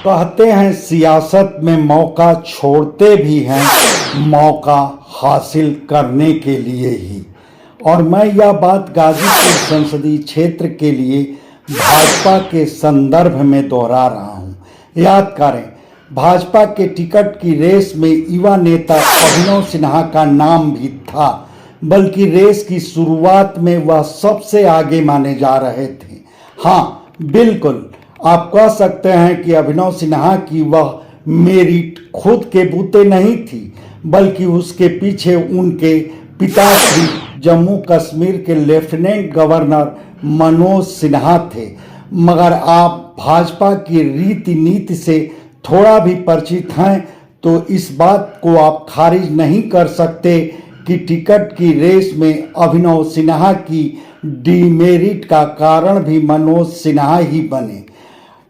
कहते हैं सियासत में मौका छोड़ते भी हैं मौका हासिल करने के लिए ही। और मैं यह बात गाजीपुर संसदीय क्षेत्र के लिए भाजपा के संदर्भ में दोहरा रहा हूं। याद करें, भाजपा के टिकट की रेस में युवा नेता अभिनव सिन्हा का नाम भी था, बल्कि रेस की शुरुआत में वह सबसे आगे माने जा रहे थे। हाँ, बिल्कुल, आप कह सकते हैं कि अभिनव सिन्हा की वह मेरिट खुद के बूते नहीं थी, बल्कि उसके पीछे उनके पिताश्री जम्मू कश्मीर के लेफ्टिनेंट गवर्नर मनोज सिन्हा थे। मगर आप भाजपा की रीति नीति से थोड़ा भी परिचित हैं तो इस बात को आप खारिज नहीं कर सकते कि टिकट की रेस में अभिनव सिन्हा की डीमेरिट का कारण भी मनोज सिन्हा ही बने।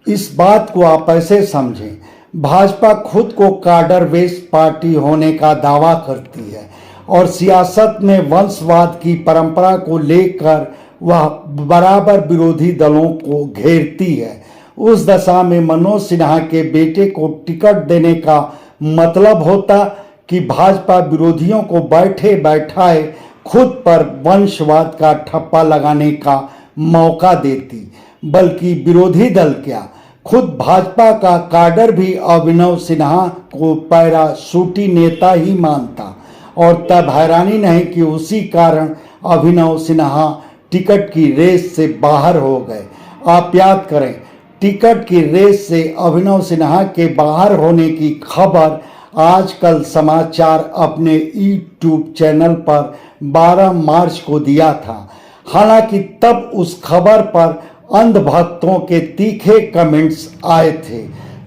इस बात को आप ऐसे समझें, भाजपा खुद को कार्डर बेस्ड पार्टी होने का दावा करती है और सियासत में वंशवाद की परंपरा को लेकर वह बराबर विरोधी दलों को घेरती है। उस दशा में मनोज सिन्हा के बेटे को टिकट देने का मतलब होता कि भाजपा विरोधियों को बैठे बैठाए खुद पर वंशवाद का ठप्पा लगाने का मौका देती। बल्कि विरोधी दल क्या, खुद भाजपा का काडर भी अभिनव सिन्हा को पैराशूटी नेता ही मानता। और तब हैरानी नहीं कि उसी कारण अभिनव सिन्हा टिकट की रेस से बाहर हो गए। आप याद करें, टिकट की रेस से अभिनव सिन्हा के बाहर होने की खबर आजकल समाचार अपने यूट्यूब चैनल पर 12 मार्च को दिया था। हालांकि तब उस खबर पर अंधभक्तों के तीखे कमेंट्स आए थे,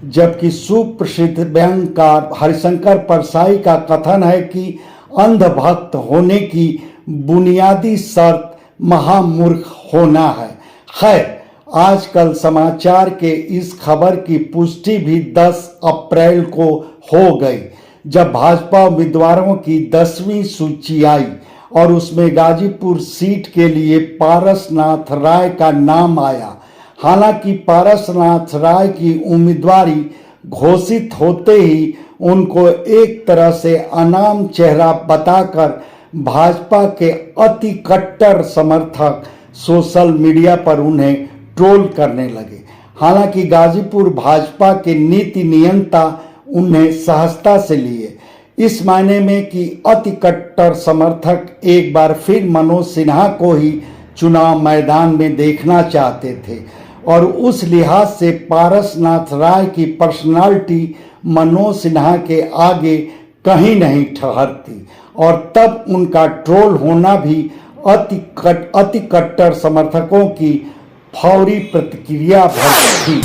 जबकि सुप्रसिद्ध व्यंग्यकार हरिशंकर परसाई का कथन है कि अंधभक्त होने की बुनियादी शर्त महामूर्ख होना है। खैर, आजकल समाचार के इस खबर की पुष्टि भी 10 अप्रैल को हो गई, जब भाजपा उम्मीदवारों की 10वीं सूची आई और उसमें गाजीपुर सीट के लिए पारसनाथ राय का नाम आया। हालांकि पारसनाथ राय की उम्मीदवारी घोषित होते ही उनको एक तरह से अनाम चेहरा बताकर भाजपा के अति कट्टर समर्थक सोशल मीडिया पर उन्हें ट्रोल करने लगे। हालांकि गाजीपुर भाजपा के नीति नियंता उन्हें सहजता से लिए, इस मायने में कि अति कट्टर समर्थक एक बार फिर मनोज सिन्हा को ही चुनाव मैदान में देखना चाहते थे और उस लिहाज से पारसनाथ राय की पर्सनालिटी मनोज सिन्हा के आगे कहीं नहीं ठहरती और तब उनका ट्रोल होना भी अति कट्टर समर्थकों की फौरी प्रतिक्रिया भर थी।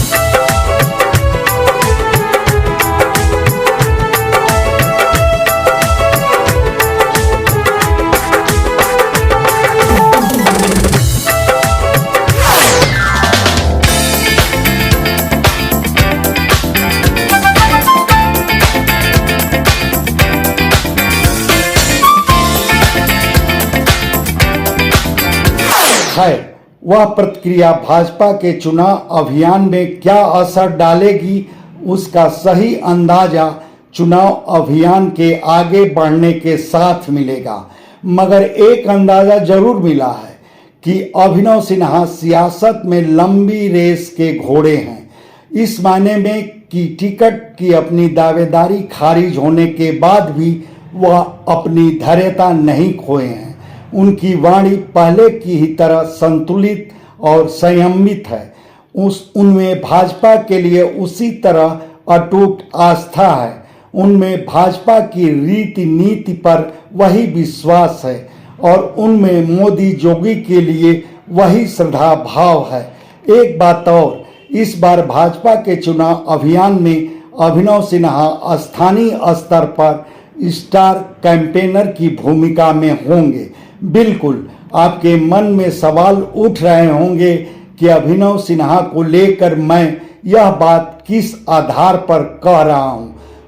है वह प्रतिक्रिया भाजपा के चुनाव अभियान में क्या असर डालेगी, उसका सही अंदाजा चुनाव अभियान के आगे बढ़ने के साथ मिलेगा। मगर एक अंदाजा जरूर मिला है कि अभिनव सिन्हा सियासत में लंबी रेस के घोड़े हैं, इस मायने में कि टिकट की अपनी दावेदारी खारिज होने के बाद भी वह अपनी धैर्यता नहीं खोए हैं। उनकी वाणी पहले की ही तरह संतुलित और संयमित है। उनमें भाजपा के लिए उसी तरह अटूट आस्था है। उनमें भाजपा की रीति नीति पर वही विश्वास है और उनमें मोदी जोगी के लिए वही श्रद्धा भाव है। एक बात और, इस बार भाजपा के चुनाव अभियान में अभिनव सिन्हा स्थानीय स्तर पर स्टार कैंपेनर की भूमिका में होंगे। बिल्कुल, आपके मन में सवाल उठ रहे होंगे कि अभिनव सिन्हा को लेकर मैं यह बात किस आधार पर कह रहा हूं।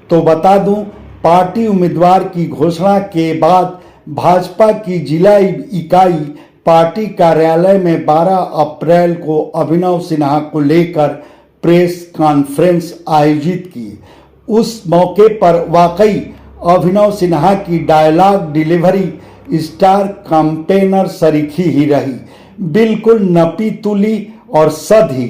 तो बता दूं, पार्टी उम्मीदवार की घोषणा के बाद भाजपा की जिला इकाई पार्टी कार्यालय में 12 अप्रैल को अभिनव सिन्हा को लेकर प्रेस कॉन्फ्रेंस आयोजित की। उस मौके पर वाकई अभिनव सिन्हा की डायलॉग डिलीवरी स्टार कैंपेनर सरीखी ही रही। बिल्कुल नपी तुली और सधी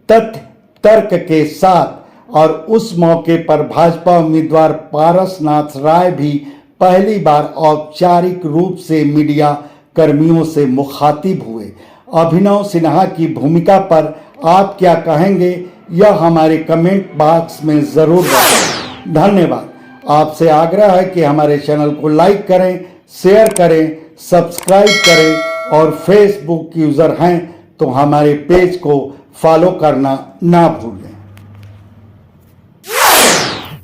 तथ्य तर्क के साथ। और उस मौके पर भाजपा उम्मीदवार पारसनाथ राय भी पहली बार औपचारिक रूप से मीडिया कर्मियों से मुखातिब हुए। अभिनव सिन्हा की भूमिका पर आप क्या कहेंगे, यह हमारे कमेंट बॉक्स में जरूर बताएं। धन्यवाद। आपसे आग्रह है कि हमारे चैनल को लाइक करें, शेयर करें, सब्सक्राइब करें और फेसबुक यूजर हैं तो हमारे पेज को फॉलो करना ना भूलें।